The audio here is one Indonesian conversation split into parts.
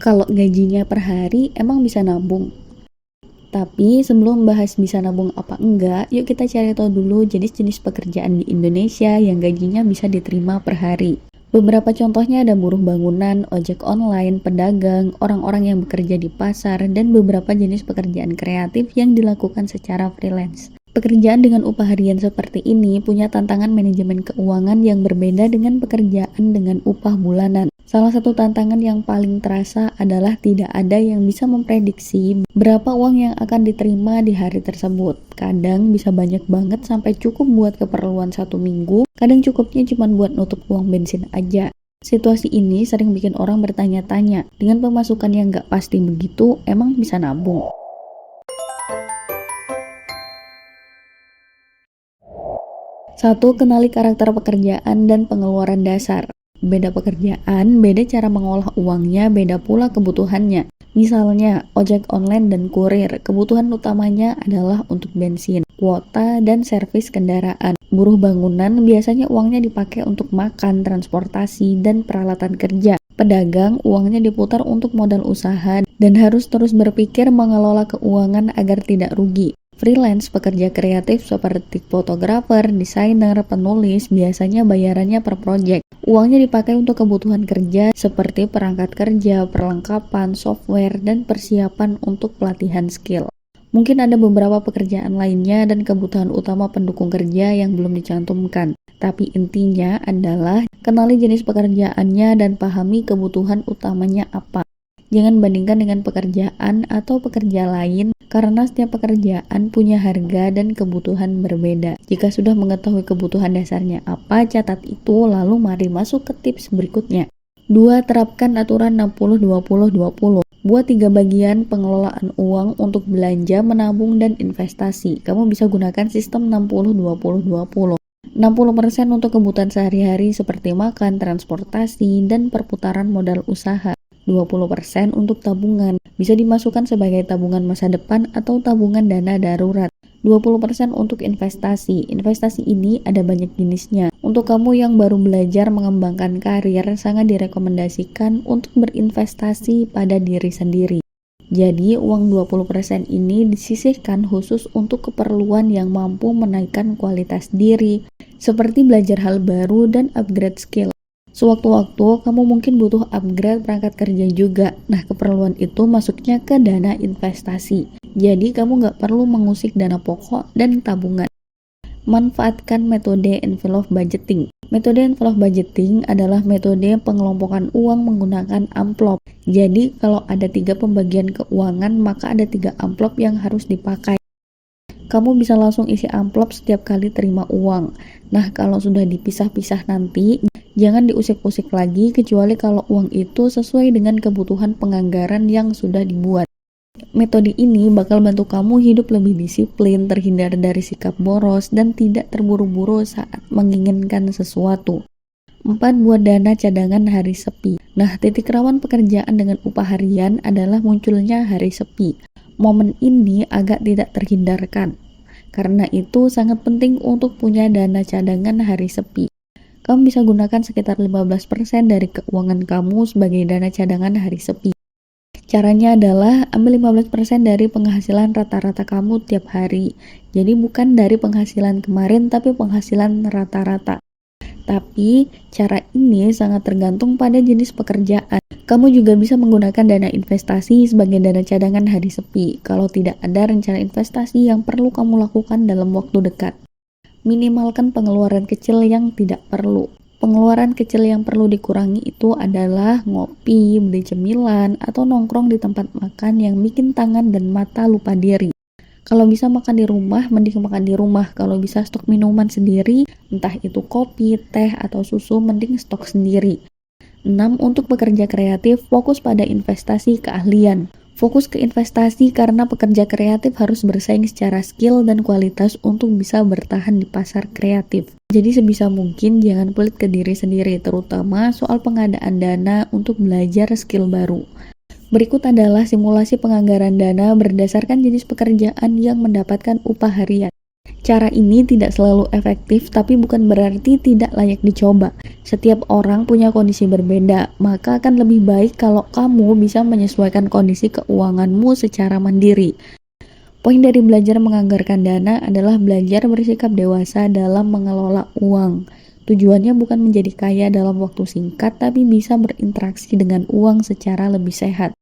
Kalau gajinya per hari, emang bisa nabung? Tapi sebelum bahas bisa nabung apa enggak, yuk kita cari tahu dulu jenis-jenis pekerjaan di Indonesia yang gajinya bisa diterima per hari. Beberapa contohnya ada buruh bangunan, ojek online, pedagang, orang-orang yang bekerja di pasar, dan beberapa jenis pekerjaan kreatif yang dilakukan secara freelance. Pekerjaan dengan upah harian seperti ini punya tantangan manajemen keuangan yang berbeda dengan pekerjaan dengan upah bulanan. Salah satu tantangan yang paling terasa adalah tidak ada yang bisa memprediksi berapa uang yang akan diterima di hari tersebut. Kadang bisa banyak banget sampai cukup buat keperluan 1 minggu, kadang cukupnya cuma buat nutup uang bensin aja. Situasi ini sering bikin orang bertanya-tanya, dengan pemasukan yang gak pasti begitu, emang bisa nabung? Satu, kenali karakter pekerjaan dan pengeluaran dasar. Beda pekerjaan, beda cara mengolah uangnya, beda pula kebutuhannya. Misalnya, ojek online dan kurir, kebutuhan utamanya adalah untuk bensin, kuota, dan servis kendaraan. Buruh bangunan biasanya uangnya dipakai untuk makan, transportasi, dan peralatan kerja. Pedagang uangnya diputar untuk modal usaha dan harus terus berpikir mengelola keuangan agar tidak rugi. Freelance pekerja kreatif seperti fotografer, desainer, penulis biasanya bayarannya per project. Uangnya dipakai untuk kebutuhan kerja seperti perangkat kerja, perlengkapan, software, dan persiapan untuk pelatihan skill. Mungkin ada beberapa pekerjaan lainnya dan kebutuhan utama pendukung kerja yang belum dicantumkan. Tapi intinya adalah kenali jenis pekerjaannya dan pahami kebutuhan utamanya apa. Jangan bandingkan dengan pekerjaan atau pekerja lain karena setiap pekerjaan punya harga dan kebutuhan berbeda. Jika sudah mengetahui kebutuhan dasarnya apa, catat itu lalu mari masuk ke tips berikutnya. 2. Terapkan aturan 60-20-20. Buat 3 bagian pengelolaan uang untuk belanja, menabung, dan investasi. Kamu bisa gunakan sistem 60-20-20. 60% untuk kebutuhan sehari-hari seperti makan, transportasi, dan perputaran modal usaha. 20% untuk tabungan, bisa dimasukkan sebagai tabungan masa depan atau tabungan dana darurat. 20% untuk investasi. Investasi ini ada banyak jenisnya. Untuk kamu yang baru belajar mengembangkan karir, sangat direkomendasikan untuk berinvestasi pada diri sendiri. Jadi, uang 20% ini disisihkan khusus untuk keperluan yang mampu menaikkan kualitas diri, seperti belajar hal baru dan upgrade skill. Sewaktu-waktu kamu mungkin butuh upgrade perangkat kerja juga. Nah, keperluan itu masuknya ke dana investasi. Jadi, kamu nggak perlu mengusik dana pokok dan tabungan. Manfaatkan metode envelope budgeting. Metode envelope budgeting adalah metode pengelompokan uang menggunakan amplop. Jadi, kalau ada 3 pembagian keuangan, maka ada 3 amplop yang harus dipakai. Kamu bisa langsung isi amplop setiap kali terima uang. Nah, kalau sudah dipisah-pisah nanti, jangan diusik-usik lagi kecuali kalau uang itu sesuai dengan kebutuhan penganggaran yang sudah dibuat. Metode ini bakal bantu kamu hidup lebih disiplin, terhindar dari sikap boros, dan tidak terburu-buru saat menginginkan sesuatu. 4. Buat dana cadangan hari sepi. Nah, titik rawan pekerjaan dengan upah harian adalah munculnya hari sepi. Momen ini agak tidak terhindarkan. Karena itu sangat penting untuk punya dana cadangan hari sepi. Kamu bisa gunakan sekitar 15% dari keuangan kamu sebagai dana cadangan hari sepi. Caranya adalah ambil 15% dari penghasilan rata-rata kamu tiap hari. Jadi bukan dari penghasilan kemarin tapi penghasilan rata-rata. Tapi cara ini sangat tergantung pada jenis pekerjaan. Kamu juga bisa menggunakan dana investasi sebagai dana cadangan hari sepi kalau tidak ada rencana investasi yang perlu kamu lakukan dalam waktu dekat. Minimalkan pengeluaran kecil yang tidak perlu. Pengeluaran kecil yang perlu dikurangi itu adalah ngopi, beli cemilan, atau nongkrong di tempat makan yang bikin tangan dan mata lupa diri. Kalau bisa makan di rumah, mending makan di rumah. Kalau bisa stok minuman sendiri, entah itu kopi, teh, atau susu, mending stok sendiri. 6. Untuk pekerja kreatif, fokus pada investasi keahlian. Fokus ke investasi karena pekerja kreatif harus bersaing secara skill dan kualitas untuk bisa bertahan di pasar kreatif. Jadi sebisa mungkin jangan pelit ke diri sendiri, terutama soal pengadaan dana untuk belajar skill baru. Berikut adalah simulasi penganggaran dana berdasarkan jenis pekerjaan yang mendapatkan upah harian. Cara ini tidak selalu efektif, tapi bukan berarti tidak layak dicoba. Setiap orang punya kondisi berbeda, maka akan lebih baik kalau kamu bisa menyesuaikan kondisi keuanganmu secara mandiri. Poin dari belajar menganggarkan dana adalah belajar bersikap dewasa dalam mengelola uang. Tujuannya bukan menjadi kaya dalam waktu singkat, tapi bisa berinteraksi dengan uang secara lebih sehat.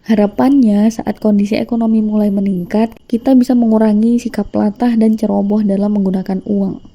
Harapannya, saat kondisi ekonomi mulai meningkat, kita bisa mengurangi sikap latah dan ceroboh dalam menggunakan uang.